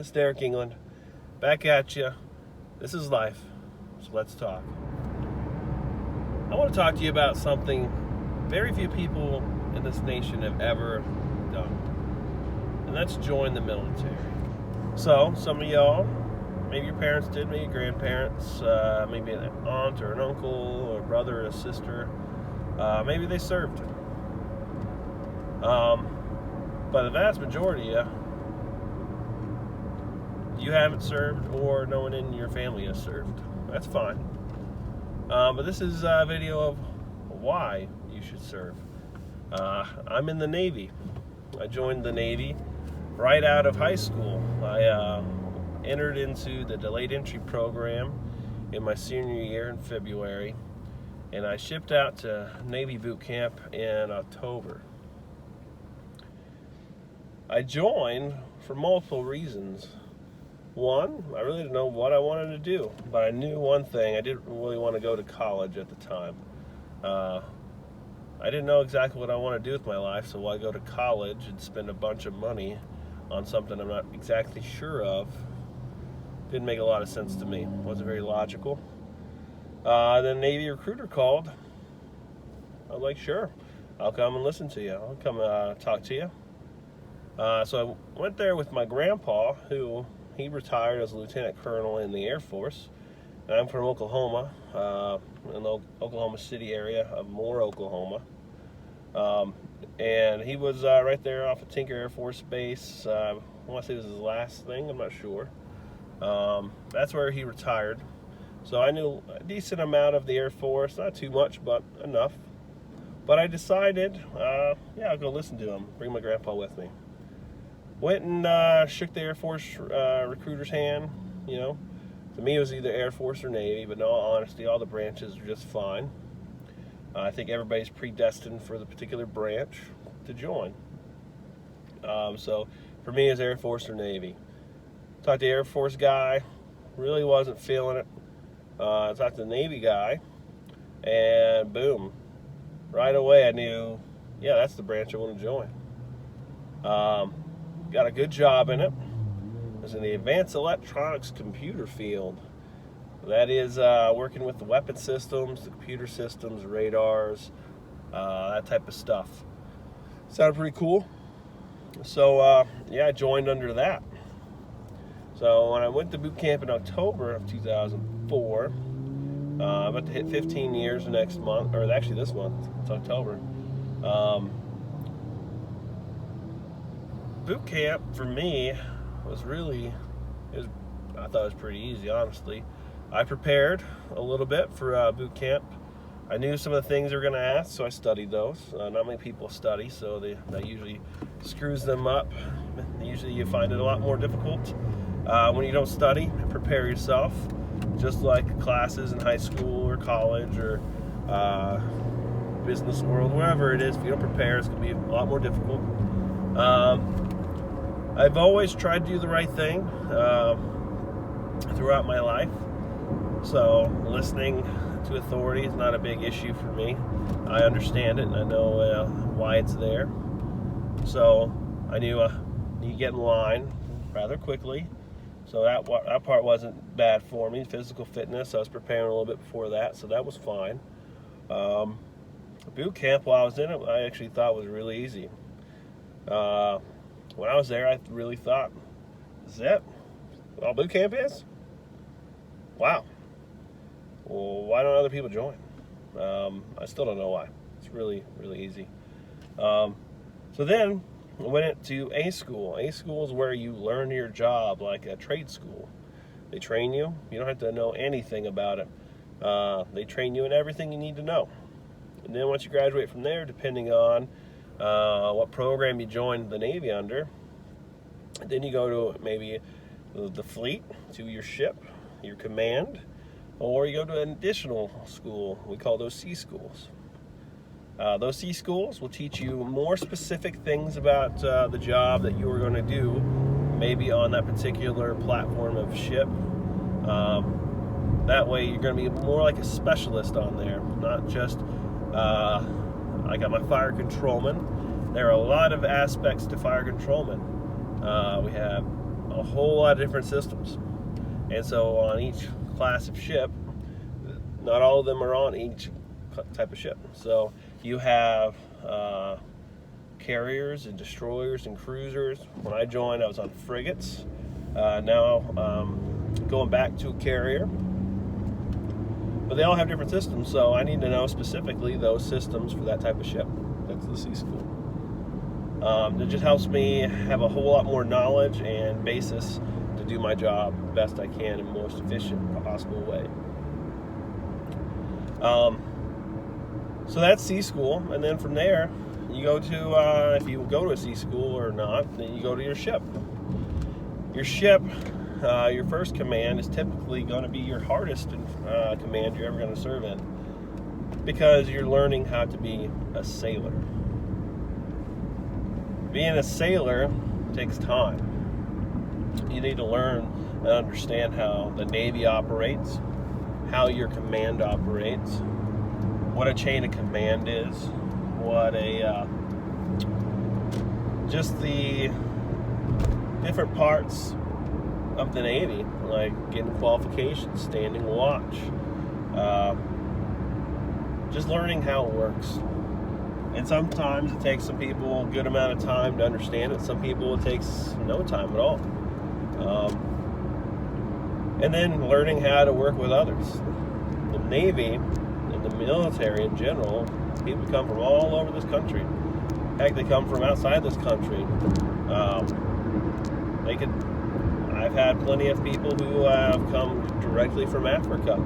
It's Derek England, back at you. This is life, so let's talk. I want to talk to you about something very few people in this nation have ever done, and that's join the military. So, some of y'all, maybe your parents did, maybe your grandparents, maybe an aunt or an uncle or a brother or a sister, maybe they served. But the vast majority of you haven't served, or no one in your family has served. That's fine. But this is a video of why you should serve. I'm in the Navy. I joined the Navy right out of high school. I entered into the delayed entry program in my senior year in February, and I shipped out to Navy boot camp in October. I joined for multiple reasons. One, I really didn't know what I wanted to do, but I knew one thing: I didn't really want to go to college at the time. I didn't know exactly what I want to do with my life, so why go to college and spend a bunch of money on something I'm not exactly sure of? Didn't make a lot of sense to me. Wasn't very logical. Then the Navy recruiter called. I was like, sure, I'll come and listen to you. I'll come talk to you. So I went there with my grandpa, who he retired as a lieutenant colonel in the Air Force. And I'm from Oklahoma, in the Oklahoma City area of Moore, Oklahoma. And he was right there off of Tinker Air Force Base. I want to say this is his last thing, I'm not sure. That's where he retired. So I knew a decent amount of the Air Force, not too much, but enough. But I decided, I'll go listen to him, bring my grandpa with me. Went and shook the Air Force recruiter's hand. You know, to me it was either Air Force or Navy, but in all honesty, all the branches are just fine. I think everybody's predestined for the particular branch to join. So for me, it's Air Force or Navy. Talked to the Air Force guy, really wasn't feeling it. Talked to the Navy guy, and boom, right away I knew, that's the branch I want to join. Got a good job in it. It was in the advanced electronics computer field. That is working with the weapon systems, the computer systems, radars, that type of stuff. Sounded pretty cool. So I joined under that. So when I went to boot camp in October of 2004, I'm about to hit 15 years next month, or actually this month, it's October. Boot camp for me was I thought it was pretty easy, honestly. I prepared a little bit for boot camp. I knew some of the things they were going to ask, so I studied those. Not many people study, so that usually screws them up. Usually you find it a lot more difficult when you don't study and prepare yourself. Just like classes in high school or college or business world, wherever it is, if you don't prepare, it's going to be a lot more difficult. I've always tried to do the right thing throughout my life. So listening to authority is not a big issue for me. I understand it and I know why it's there. So I knew you get in line rather quickly. So that part wasn't bad for me. Physical fitness, I was preparing a little bit before that, so that was fine. Boot camp, while I was in it, I actually thought was really easy. When I was there, I really thought, is that all boot camp is? Wow. Well, why don't other people join? I still don't know why. It's really, really easy. So then I went into A school. A school is where you learn your job, like a trade school. They train you. You don't have to know anything about it. They train you in everything you need to know. And then once you graduate from there, depending on what program you join the Navy under, then you go to maybe the fleet, to your ship, your command, or you go to an additional school. We call those C schools. Those C schools will teach you more specific things about the job that you are going to do, maybe on that particular platform of ship. That way you're going to be more like a specialist on there, not just I got my fire controlman. There are a lot of aspects to fire controlman. We have a whole lot of different systems. And so on each class of ship, not all of them are on each type of ship. So you have carriers and destroyers and cruisers. When I joined, I was on frigates. Now going back to a carrier. But they all have different systems, so I need to know specifically those systems for that type of ship. That's the sea school. It just helps me have a whole lot more knowledge and basis to do my job best I can in the most efficient possible way. So that's sea school, and then from there, you go to, if you go to a sea school or not, then you go to your ship. Your ship, your first command is typically going to be your hardest command you're ever going to serve in, because you're learning how to be a sailor. Being a sailor takes time. You need to learn and understand how the Navy operates, how your command operates, what a chain of command is, what just the different parts of the Navy, like getting qualifications, standing watch, just learning how it works. And sometimes it takes some people a good amount of time to understand it. Some people it takes no time at all. And then learning how to work with others. The Navy and the military in general, people come from all over this country. Heck, they come from outside this country. I've had plenty of people who have come directly from Africa.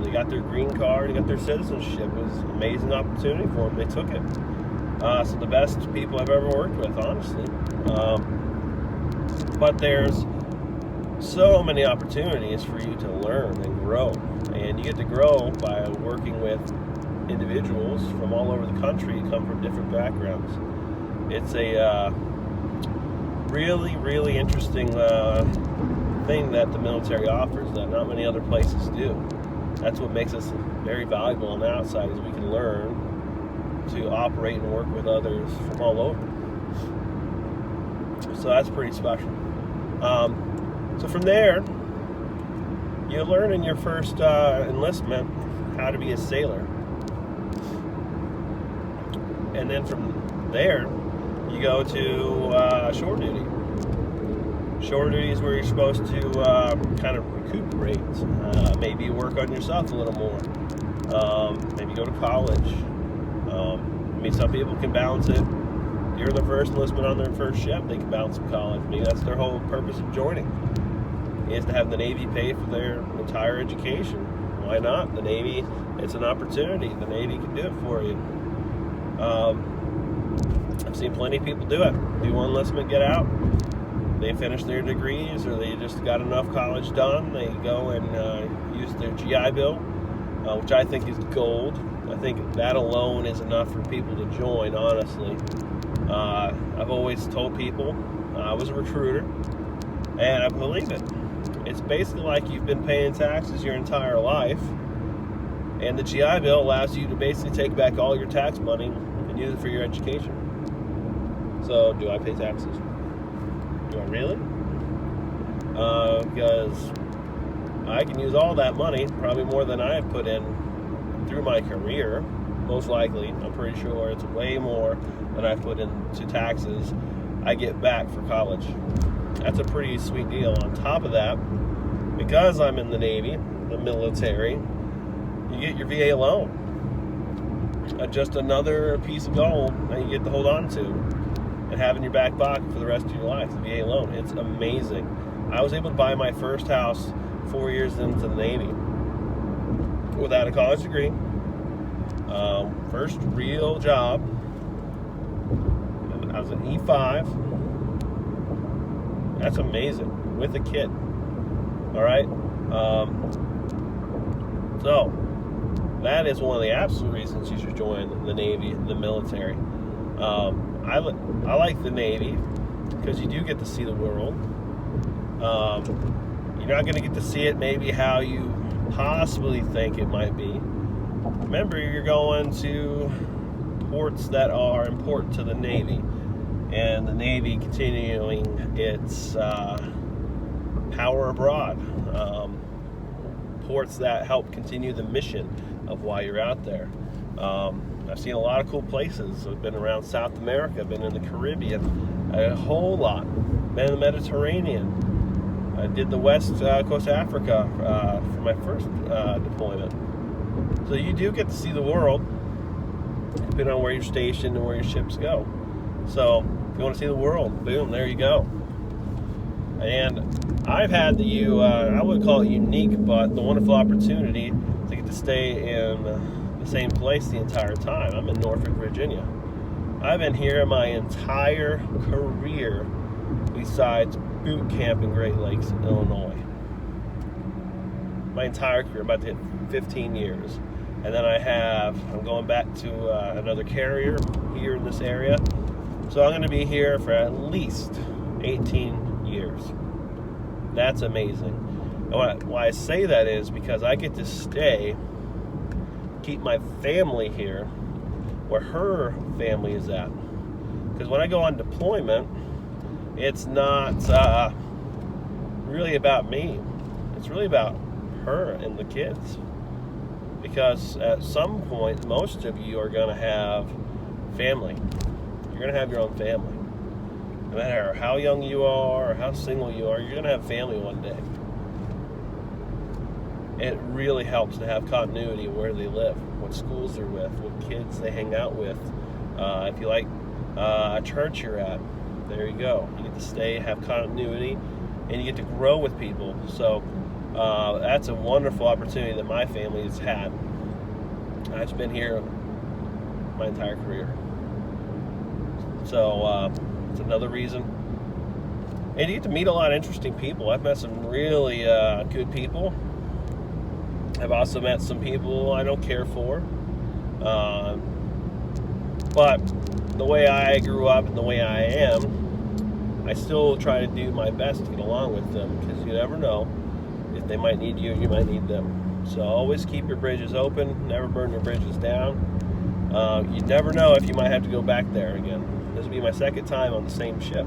They got their green card, they got their citizenship. It was an amazing opportunity for them. They took it. So the best people I've ever worked with, honestly. But there's so many opportunities for you to learn and grow. And you get to grow by working with individuals from all over the country who come from different backgrounds. It's a really, really interesting thing that the military offers that not many other places do. That's what makes us very valuable on the outside, is we can learn to operate and work with others from all over. So that's pretty special. So from there, you learn in your first enlistment how to be a sailor. And then from there, you go to shore duty. Shore duty is where you're supposed to kind of recuperate, maybe work on yourself a little more, maybe go to college. Some people can balance it. You're the first enlistment on their first ship, they can balance some college. Maybe that's their whole purpose of joining, is to have the Navy pay for their entire education. Why not? The Navy, it's an opportunity. The Navy can do it for you. I've seen plenty of people do it. Do one enlistment, get out. They finish their degrees, or they just got enough college done. They go and use their GI Bill, which I think is gold. I think that alone is enough for people to join, honestly. I've always told people, I was a recruiter, and I believe it. It's basically like you've been paying taxes your entire life, and the GI Bill allows you to basically take back all your tax money and use it for your education. So, do I pay taxes? Do I really? Because I can use all that money, probably more than I have put in through my career, most likely. I'm pretty sure it's way more than I've put into taxes I get back for college. That's a pretty sweet deal. On top of that, because I'm in the Navy, the military, you get your VA loan. Just another piece of gold that you get to hold on to and have in your back pocket for the rest of your life, the VA loan. It's amazing. I was able to buy my first house 4 years into the Navy without a college degree. First real job, I was an E5. That's amazing, with a kid. All right. So that is one of the absolute reasons you should join the Navy, the military. I like the Navy because you do get to see the world. You're not going to get to see it maybe how you possibly think it might be. Remember, you're going to ports that are important to the Navy, and the Navy continuing its power abroad, ports that help continue the mission of why you're out there. I've seen a lot of cool places. I've been around South America, I've been in the Caribbean, a whole lot, been in the Mediterranean. I did the West Coast of Africa for my first deployment. So you do get to see the world, depending on where you're stationed and where your ships go. So if you want to see the world, boom, there you go. And I've had I would call it unique, but the wonderful opportunity to get to stay in the same place the entire time. I'm in Norfolk, Virginia. I've been here my entire career, besides boot camp in Great Lakes, Illinois. My entire career, about to hit 15 years. And then I'm going back to another carrier here in this area. So I'm going to be here for at least 18 years. That's amazing. And why I say that is because I get to stay, keep my family here where her family is at. Because when I go on deployment, it's not really about me. It's really about her and the kids. Because at some point, most of you are going to have family. You're going to have your own family. No matter how young you are or how single you are, you're going to have family one day. It really helps to have continuity of where they live, what schools they're with, what kids they hang out with. If you like a church you're at, there you go. You get to stay, have continuity, and you get to grow with people. So that's a wonderful opportunity that my family has had. I've been here my entire career. So it's another reason. And you get to meet a lot of interesting people. I've met some really good people. I've also met some people I don't care for. But the way I grew up and the way I am, I still try to do my best to get along with them, because you never know if they might need you and you might need them. So always keep your bridges open, never burn your bridges down. You never know if you might have to go back there again. This will be my second time on the same ship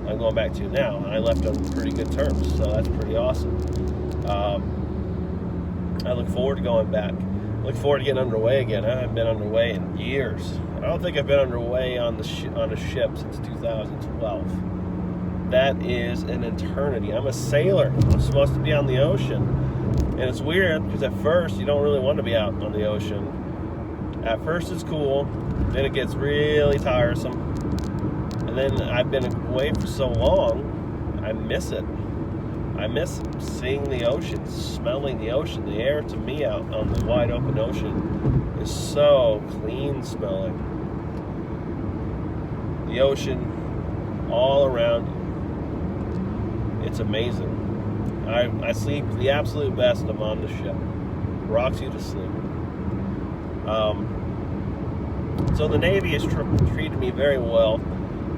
I'm going back to now, and I left on pretty good terms, so that's pretty awesome. I look forward to going back. I look forward to getting underway again. I haven't been underway in years. I don't think I've been underway on a ship since 2012. That is an eternity. I'm a sailor. I'm supposed to be on the ocean. And it's weird, because at first you don't really want to be out on the ocean. At first it's cool, then it gets really tiresome. And then I've been away for so long, I miss it. I miss seeing the ocean, smelling the ocean. The air to me out on the wide open ocean is so clean smelling. The ocean all around you. It's amazing. I sleep the absolute best. I'm on the ship. Rocks you to sleep. So the Navy has treated me very well.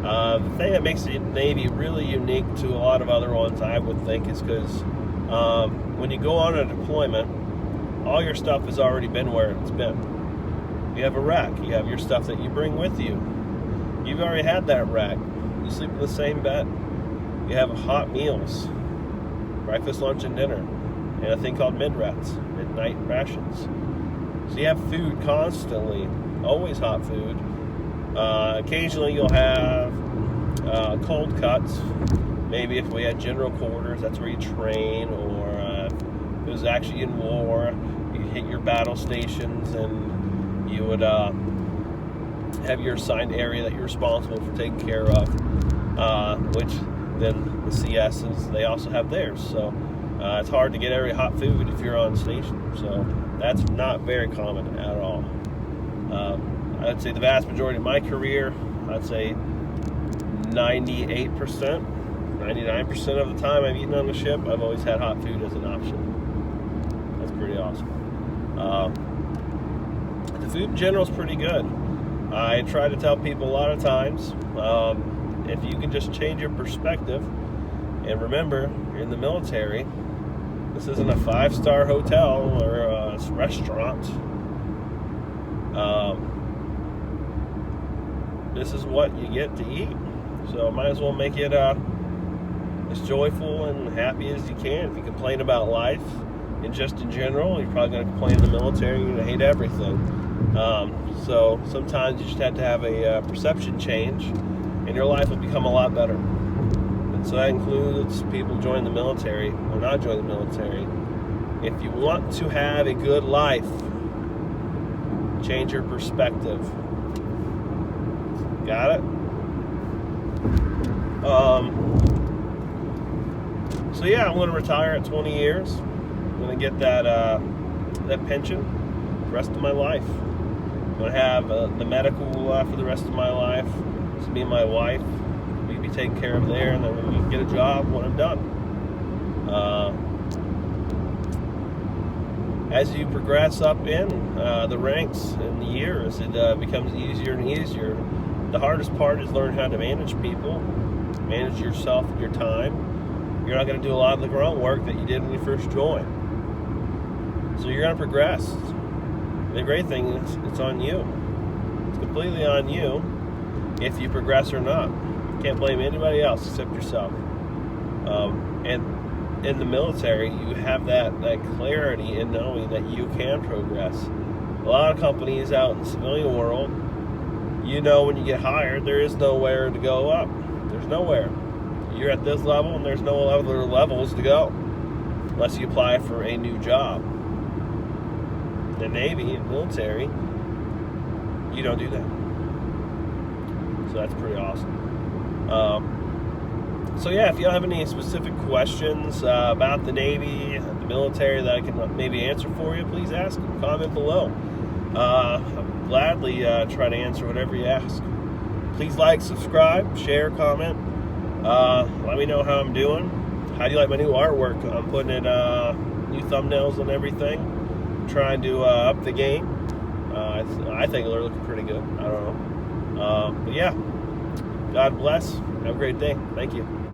The thing that makes the Navy really unique to a lot of other ones, I would think, is because when you go on a deployment, all your stuff has already been where it's been. You have a rack. You have your stuff that you bring with you. You've already had that rack. You sleep in the same bed. You have hot meals, breakfast, lunch, and dinner, and a thing called midnight rations. So you have food constantly, always hot food. Occasionally you'll have cold cuts. Maybe if we had general quarters, that's where you train, or if it was actually in war, you hit your battle stations and you would have your assigned area that you're responsible for taking care of, which then the CSs, they also have theirs. So it's hard to get every hot food if you're on station. So that's not very common at all. I'd say the vast majority of my career, I'd say 98%, 99% of the time I've eaten on the ship, I've always had hot food as an option. That's pretty awesome. The food in general is pretty good. I try to tell people a lot of times, if you can just change your perspective, and remember, you're in the military, this isn't a 5-star hotel or a restaurant. This is what you get to eat. So might as well make it as joyful and happy as you can. If you complain about life and just in general, you're probably going to complain in the military. You're going to hate everything. So sometimes you just have to have a perception change, and your life will become a lot better. And so that includes people joining the military or not joining the military. If you want to have a good life, change your perspective. Got it? So yeah, I'm going to retire at 20 years. I'm going to get that pension for the rest of my life. I'm going to have the medical for the rest of my life. It's me and my wife. We'll be taken care of there, and then we can get a job when I'm done. As you progress up in the ranks in the years, it becomes easier and easier. The hardest part is learning how to manage people, manage yourself and your time. You're not going to do a lot of the groundwork that you did when you first joined. So you're going to progress. And the great thing is, it's on you. It's completely on you if you progress or not. You can't blame anybody else except yourself. And in the military, you have that clarity in knowing that you can progress. A lot of companies out in the civilian world, you know when you get hired, there is nowhere to go up. There's nowhere. You're at this level, and there's no other levels to go unless you apply for a new job. In the Navy and military, you don't do that. So that's pretty awesome. So yeah, if you don't have any specific questions about the Navy, the military that I can maybe answer for you, please ask them. Comment below. I'll gladly try to answer whatever you ask. Please like, subscribe, share, comment. Let me know how I'm doing. How do you like my new artwork? I'm putting in new thumbnails and everything. I'm trying to up the game. I think they're looking pretty good. I don't know. But yeah, God bless. Have a great day. Thank you.